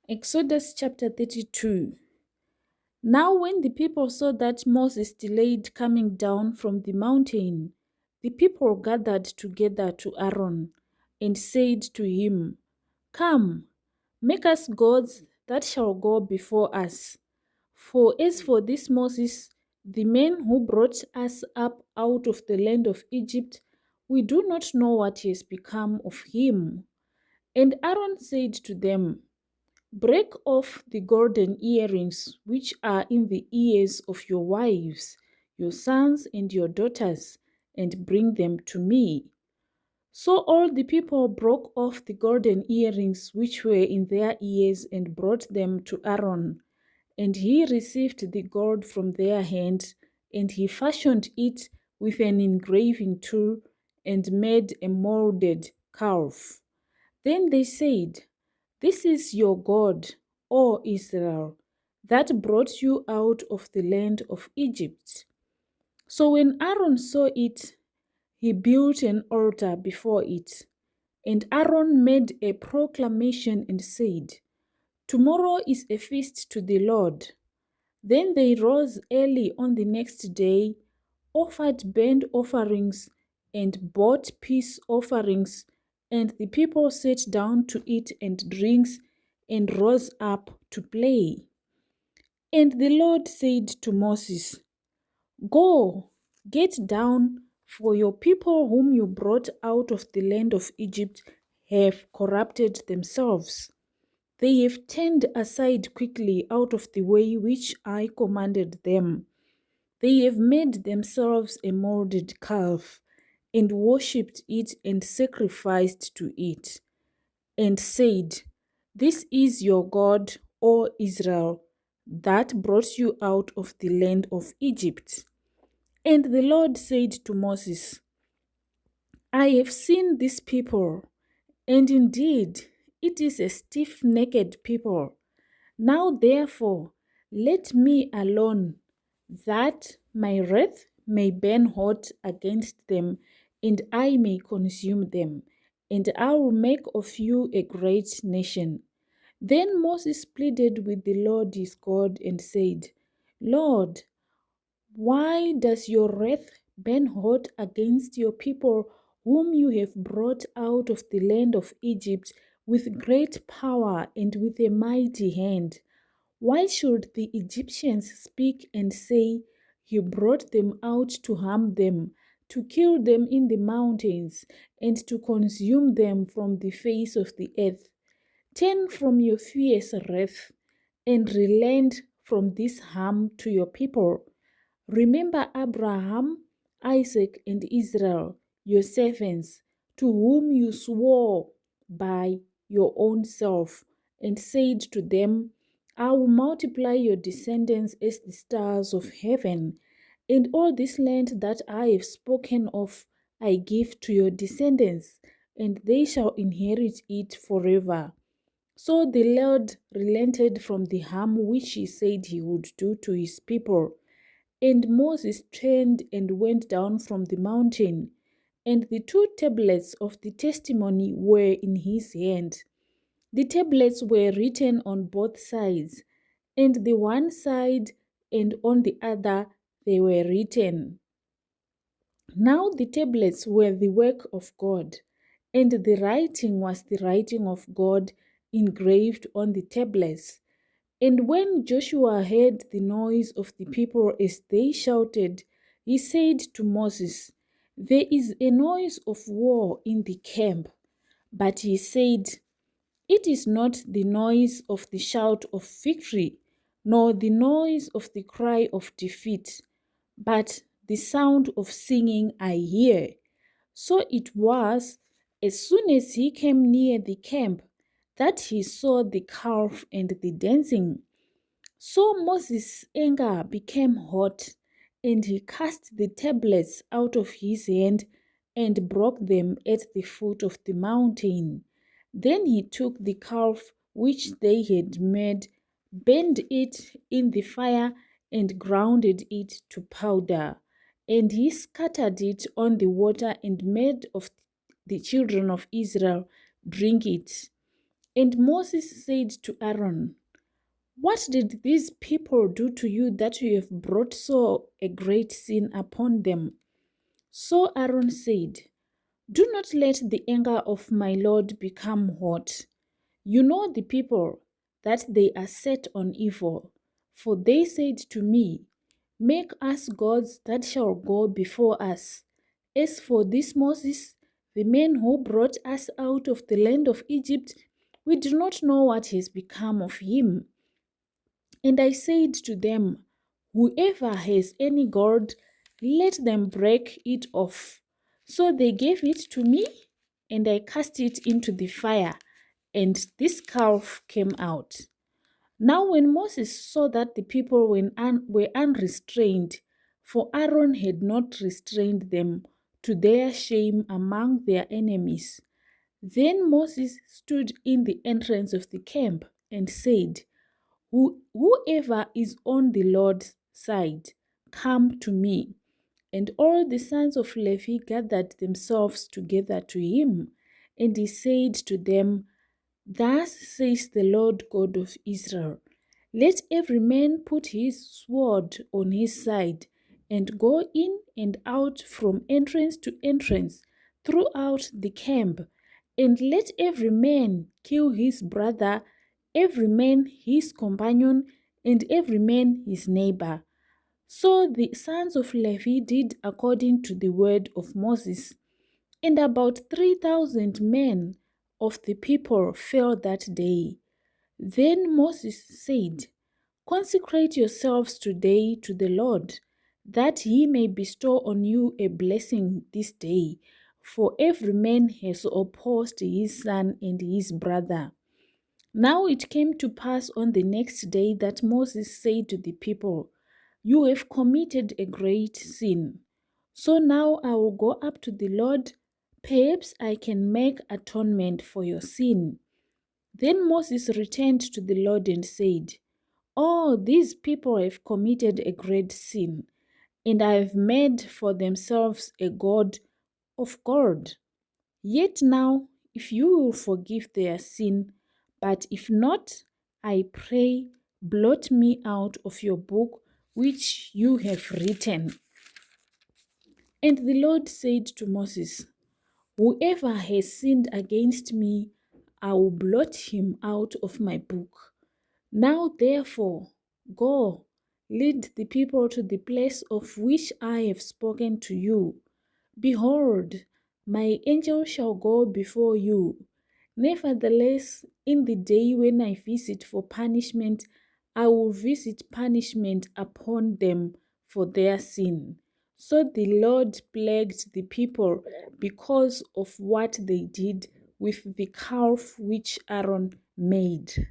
Exodus chapter 32. Now when the people saw that Moses delayed coming down from the mountain, the people gathered together to Aaron and said to him, "Come, make us gods that shall go before us. For as for this Moses, the man who brought us up out of the land of Egypt, we do not know what has become of him." And Aaron said to them, "Break off the golden earrings which are in the ears of your wives, your sons, and your daughters, and bring them to me." So all the people broke off the golden earrings which were in their ears and brought them to Aaron. And he received the gold from their hand, and he fashioned it with an engraving tool and made a molded calf. Then they said, "This is your God, O Israel, that brought you out of the land of Egypt." So when Aaron saw it, he built an altar before it. And Aaron made a proclamation and said, "Tomorrow is a feast to the Lord." Then they rose early on the next day, offered burnt offerings, and brought peace offerings, and the people sat down to eat and drink, and rose up to play. And the Lord said to Moses, "Go, get down, for your people whom you brought out of the land of Egypt have corrupted themselves. They have turned aside quickly out of the way which I commanded them. They have made themselves a molded calf, and worshipped it and sacrificed to it, and said, 'This is your God, O Israel, that brought you out of the land of Egypt.' And the Lord said to Moses, 'I have seen this people, and indeed it is a stiff-necked people. Now therefore let me alone, that my wrath may burn hot against them, and I may consume them, and I will make of you a great nation.' Then Moses pleaded with the Lord his God and said, 'Lord, why does your wrath burn hot against your people whom you have brought out of the land of Egypt with great power and with a mighty hand? Why should the Egyptians speak and say, "He brought them out to harm them, to kill them in the mountains, and to consume them from the face of the earth"? Turn from your fierce wrath and relent from this harm to your people. Remember Abraham, Isaac, and Israel, your servants, to whom you swore by your own self, and said to them, "I will multiply your descendants as the stars of heaven, and all this land that I have spoken of I give to your descendants, and they shall inherit it forever." So the Lord relented from the harm which he said he would do to his people. And Moses turned and went down from the mountain, and the two tablets of the testimony were in his hand. The tablets were written on both sides, and the one side and on the other they were written. Now the tablets were the work of God, and the writing was the writing of God engraved on the tablets. And when Joshua heard the noise of the people as they shouted, he said to Moses, "There is a noise of war in the camp." But he said, "It is not the noise of the shout of victory, nor the noise of the cry of defeat, but the sound of singing I hear." So it was, as soon as he came near the camp, that he saw the calf and the dancing. So Moses' anger became hot, and he cast the tablets out of his hand and broke them at the foot of the mountain. Then he took the calf which they had made, burned it in the fire, and grounded it to powder. And he scattered it on the water and made of the children of Israel drink it. And Moses said to Aaron, "What did these people do to you that you have brought so a great sin upon them?" So Aaron said, "Do not let the anger of my Lord become hot. You know the people, that they are set on evil. For they said to me, 'Make us gods that shall go before us.' As for this Moses, the man who brought us out of the land of Egypt, we do not know what has become of him." And I said to them, "Whoever has any gold, let them break it off." So they gave it to me, and I cast it into the fire, and this calf came out. Now when Moses saw that the people were unrestrained, for Aaron had not restrained them, to their shame among their enemies, then Moses stood in the entrance of the camp and said, "Whoever is on the Lord's side, come to me." And all the sons of Levi gathered themselves together to him, and he said to them, "Thus says the Lord God of Israel, let every man put his sword on his side, and go in and out from entrance to entrance throughout the camp, and let every man kill his brother, every man his companion, and every man his neighbor." So the sons of Levi did according to the word of Moses, and about 3,000 men of the people fell that day. Then Moses said, "Consecrate yourselves today to the Lord, that he may bestow on you a blessing this day, for every man has opposed his son and his brother." Now it came to pass on the next day that Moses said to the people, "You have committed a great sin. So now I will go up to the Lord. Perhaps I can make atonement for your sin." Then Moses returned to the Lord and said, "Oh, these people have committed a great sin, and have made for themselves a god of gold. Yet now, if you will forgive their sin, but if not, I pray, blot me out of your book which you have written." And the Lord said to Moses, "Whoever has sinned against me, I will blot him out of my book. Now therefore, go, lead the people to the place of which I have spoken to you. Behold, my angel shall go before you. Nevertheless, in the day when I visit for punishment, I will visit punishment upon them for their sin." So the Lord plagued the people because of what they did with the calf which Aaron made.